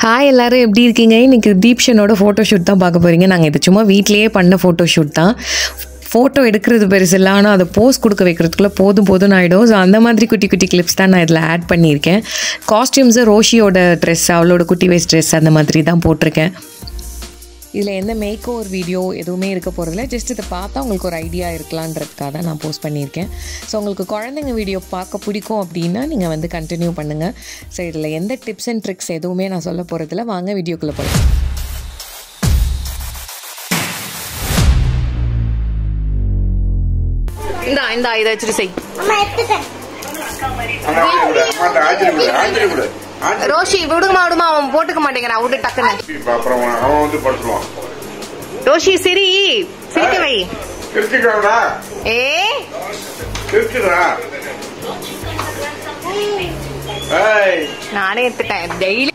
Hi எல்லாரும் எப்படி இருக்கீங்க? இன்றைக்கி தீப்ஷனோட ஃபோட்டோ ஷூட் தான் பார்க்க போகிறீங்க. நாங்கள் இது சும்மா வீட்லேயே பண்ண ஃபோட்டோ ஷூட் தான். ஃபோட்டோ எடுக்கிறது பெருசு இல்லை, ஆனால் அதை போஸ் கொடுக்க வைக்கிறதுக்குள்ளே போதும் ஆகிடும். ஸோ அந்த மாதிரி குட்டி குட்டி கிளிப்ஸ் தான் நான் இதில் ஆட் பண்ணியிருக்கேன். காஸ்டியூம்ஸு ரோஷியோட ட்ரெஸ், அவளோட குட்டி வயசு ட்ரெஸ் அந்த மாதிரி தான் போட்டிருக்கேன். இதில் எந்த மேக் ஓவர் வீடியோ எதுவுமே இருக்க போகிறதில்ல. ஜஸ்ட் இதை பார்த்தா உங்களுக்கு ஒரு ஐடியா இருக்கலான்றதுக்காக தான் நான் போஸ்ட் பண்ணியிருக்கேன். ஸோ உங்களுக்கு குழந்தைங்க வீடியோ பார்க்க பிடிக்கும் அப்படின்னா நீங்கள் வந்து கண்டினியூ பண்ணுங்கள். ஸோ இதில் எந்த டிப்ஸ் அண்ட் ட்ரிக்ஸ் எதுவுமே நான் சொல்ல போகிறதில்ல. வாங்க வீடியோக்குள்ளே போகலாம். இந்த இதை வச்சுட்டு செய். ரோஷி விடுமா அவன் போட்டுக்க மாட்டேங்கிறான். விட்டு டக்குன்னு ரோஷி சிரி சிரிக்க வை. நானே எடுத்துட்டேன் டெய்லி.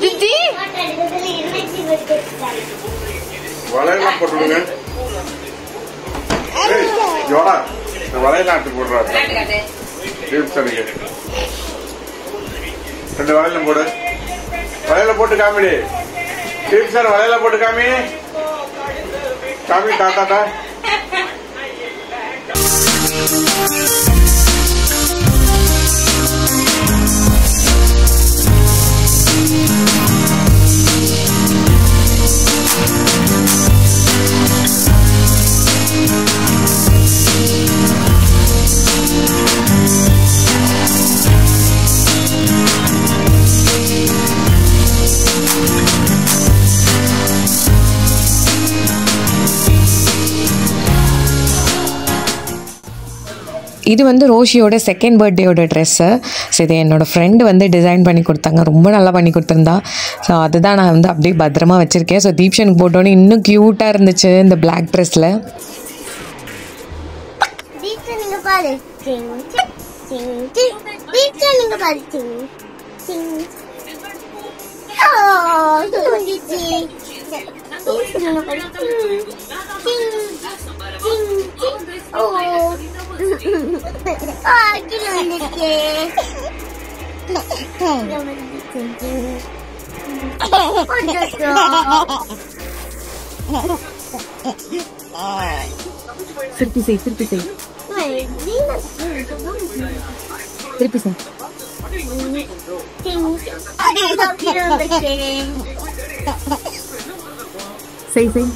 ஜிஜி வளையலாம் போட்டுடுங்க. வளையலாட்டு போடுறாரு. ரெண்டு வளையலம் போடு. வளையல போட்டு காமிடி. டீப் சார் வளையல போட்டு காமி தாத்தாட்டா. இது வந்து ரோஷியோட செகண்ட் பர்த்டேயோட ட்ரெஸ்ஸு. ஸோ இது என்னோடய ஃப்ரெண்டு வந்து டிசைன் பண்ணி கொடுத்தாங்க. ரொம்ப நல்லா பண்ணி கொடுத்துருந்தா. ஸோ அதுதான் நான் வந்து அப்படியே பத்திரமா வச்சுருக்கேன். ஸோ தீப்ஷனுக்கு போட்டோன்னே இன்னும் க்யூட்டாக இருந்துச்சு இந்த பிளாக் ட்ரெஸ்ஸில். திருப்பி செய் திருப்பி செய் திருப்பி செய். செய் செய்.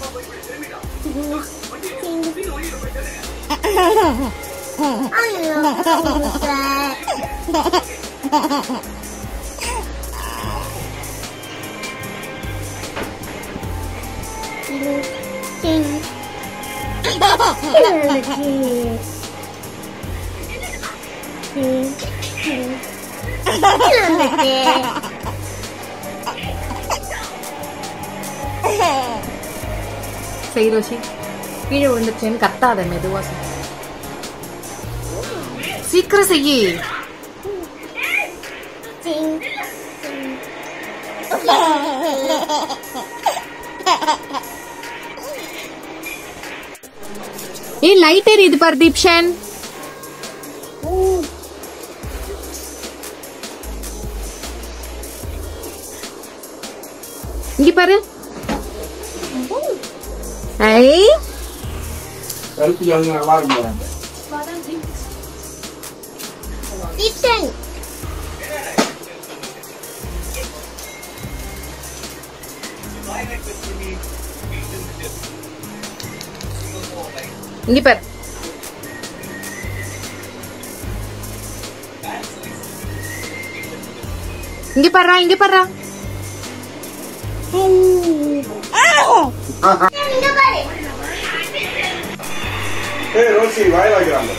செய் ரோஷி. கீழே விழுந்துச்சேன்னு கத்தாத, மெதுவா செய். சீக்கிரம் செய்யி. ஏய் லைட் எரியுது பாரு தீப்ஷன். இங்க பாரு. ஐ கருப்பு ஜாங்க நல்லா இருக்கும். தீப்ஷன் இங்க பாரு. இங்க பாரு இங்க பாரு. ஏய் ரோஷி வாயில வைக்கிறாங்க.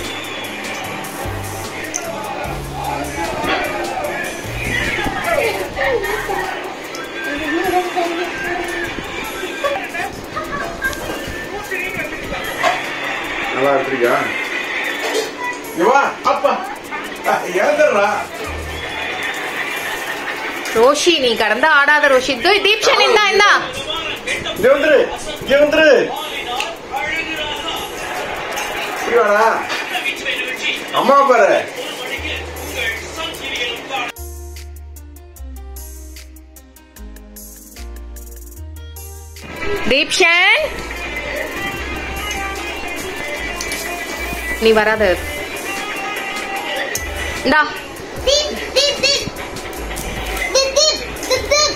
நல்லா இருக்கீங்க? இவா அப்பா ஏதறா ரோஷி நீ கடந்த ஆடாத ரோஷி. தீப்ஷன் இந்தா இங்க வந்துரு வேணா அம்மா பாரு. தீப்ஷன் நீ வராத. இந்தா Dip, dip, dip. Dip, dip, dip, dip.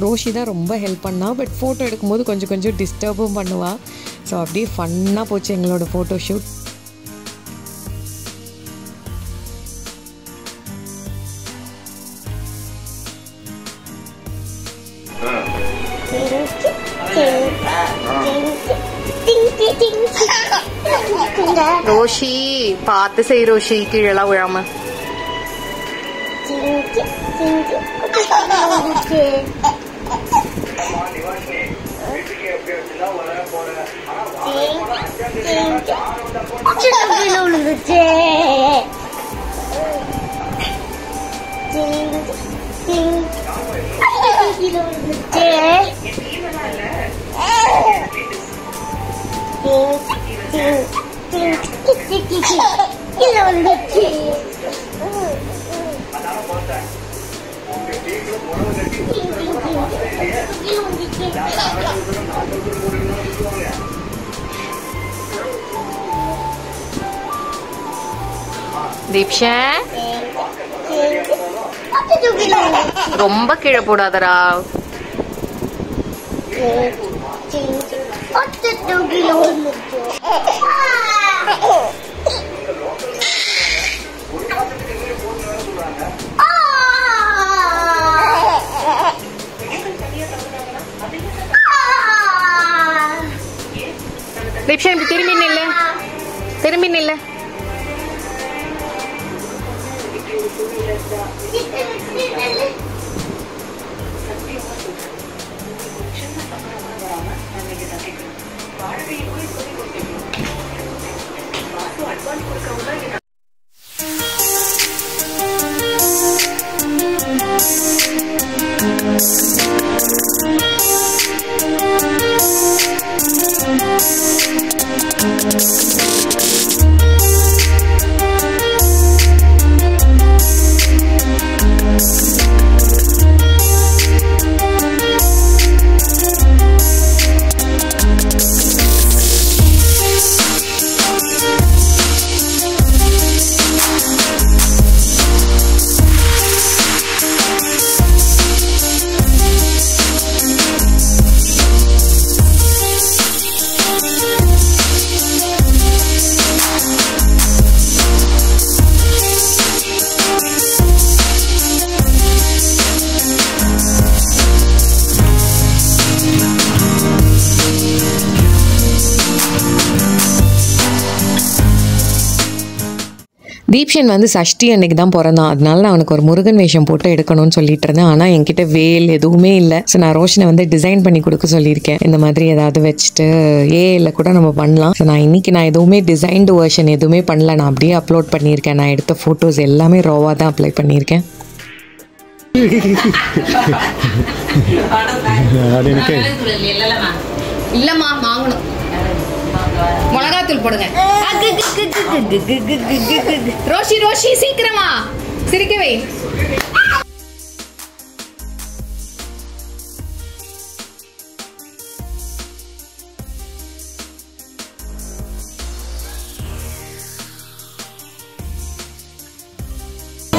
Roshi தான் ரொம்ப ஹெல்ப் பண்ணா. பட் ஃபோட்டோ எடுக்கும்போது கொஞ்சம் கொஞ்சம் டிஸ்டர்பும் பண்ணுவா. ஸோ அப்படியே ஃபன்னாக போச்சு எங்களோட ஃபோட்டோ ஷூட். ரோஷி பார்த்து செய் ரோஷி, கீழெல்லாம் விழாம. தீப்ஷன் ரொம்ப கீழே போடாதரா. தீப்ஷன் இப்படி திரும்பி நில்லு, திரும்பி நில்லு. தீப்ஷன் வந்து சஷ்டி அன்னைக்கு தான் பிறந்தான். அதனால நான் அவனுக்கு ஒரு முருகன் வேஷம் போட்டு எடுக்கணும்னு சொல்லிட்டு இருந்தேன். ஆனால் என்கிட்ட வேல் எதுவுமே இல்லை. ஸோ நான் ரோஷனை வந்து டிசைன் பண்ணி கொடுக்க சொல்லியிருக்கேன். இந்த மாதிரி ஏதாவது வச்சுட்டு ஏஐல கூட நம்ம பண்ணலாம். ஸோ நான் இன்னைக்கு எதுவுமே டிசைன்டு வெர்ஷன் எதுவுமே பண்ணல. நான் அப்படியே அப்லோட் பண்ணியிருக்கேன். நான் எடுத்த ஃபோட்டோஸ் எல்லாமே ராவாக தான் அப்ளை பண்ணியிருக்கேன். இல்லம்மா வாங்கணும். மிளகாத்தூள் போடுங்க. ரோஷி ரோஷி சீக்கிரமா சிரிக்கவே.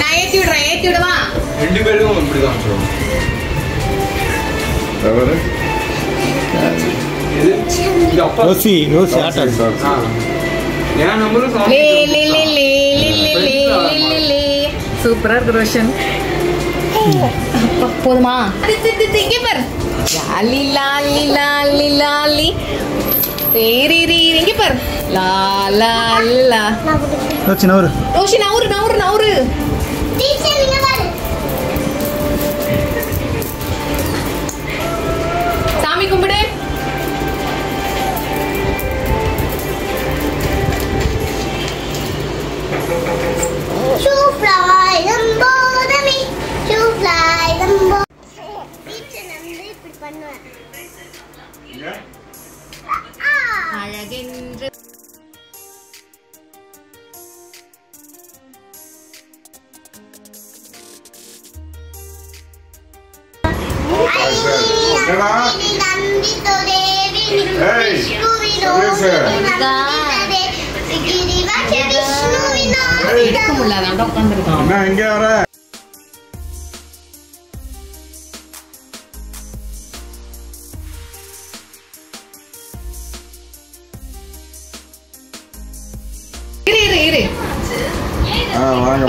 நான் ஏத்தி விடுவா. 2 பேருக்கும் இப்படிதான் சொல்லுவோம். ரோசி ஆட்டா என் நம்பரும் சூப்பரா இருக்கு ரோஷன். போதுமா? இங்க பாரு. லாலி லாலி லாலி லாலி தேரி ரீ இங்க பாரு. லா லா லா. ரோசி நவரு. ரோஷி நவுரு நவுரு நவுரு. டீச்சர் இங்க பாரு. சாமி கும்பிடு. Fly them both me. To fly them both. Teacher நம்ம இப்படி பண்ணுவேன். அழகென்று எடுக்க முடியல. அதான் உட்காந்துருக்கான். எங்க வர இரு வாங்க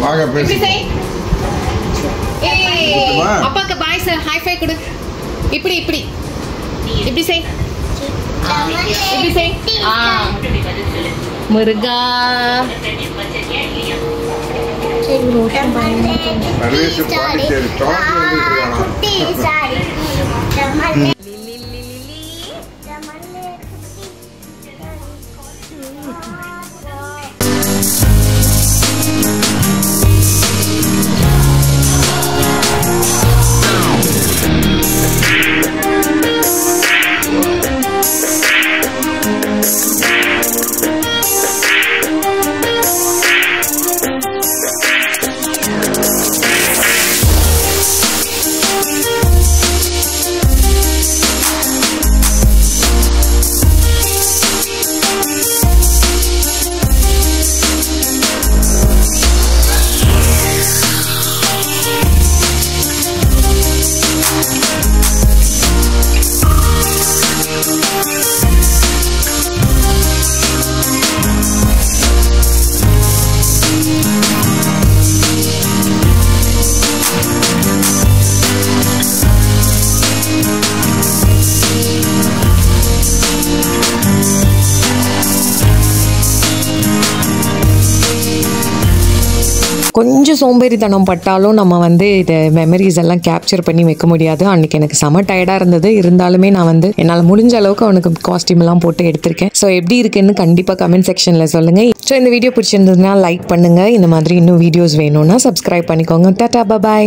வாங்க பேசி அப்பாக்கு பாய் சார். ஹை ஃபை கொடு. இப்படி இப்படி இப்படி செய். இப்படி செய். முருகா கொஞ்சம் சோம்பேறித்தனம் பட்டாலும் நம்ம வந்து இதை மெமரிஸ் எல்லாம் கேப்சர் பண்ணி வைக்க முடியாது. அன்றைக்கி எனக்கு செம டயர்டாக இருந்தது. இருந்தாலுமே நான் வந்து என்னால் முடிஞ்ச அளவுக்கு அவனுக்கு காஸ்டியூம் எல்லாம் போட்டு எடுத்திருக்கேன். ஸோ எப்படி இருக்குன்னு கண்டிப்பாக கமெண்ட் செக்ஷனில் சொல்லுங்கள். ஸோ இந்த வீடியோ பிடிச்சிருந்ததுன்னா லைக் பண்ணுங்கள். இந்த மாதிரி இன்னும் வீடியோஸ் வேணும்னா சப்ஸ்கிரைப் பண்ணிக்கோங்க. டாடா பாய்.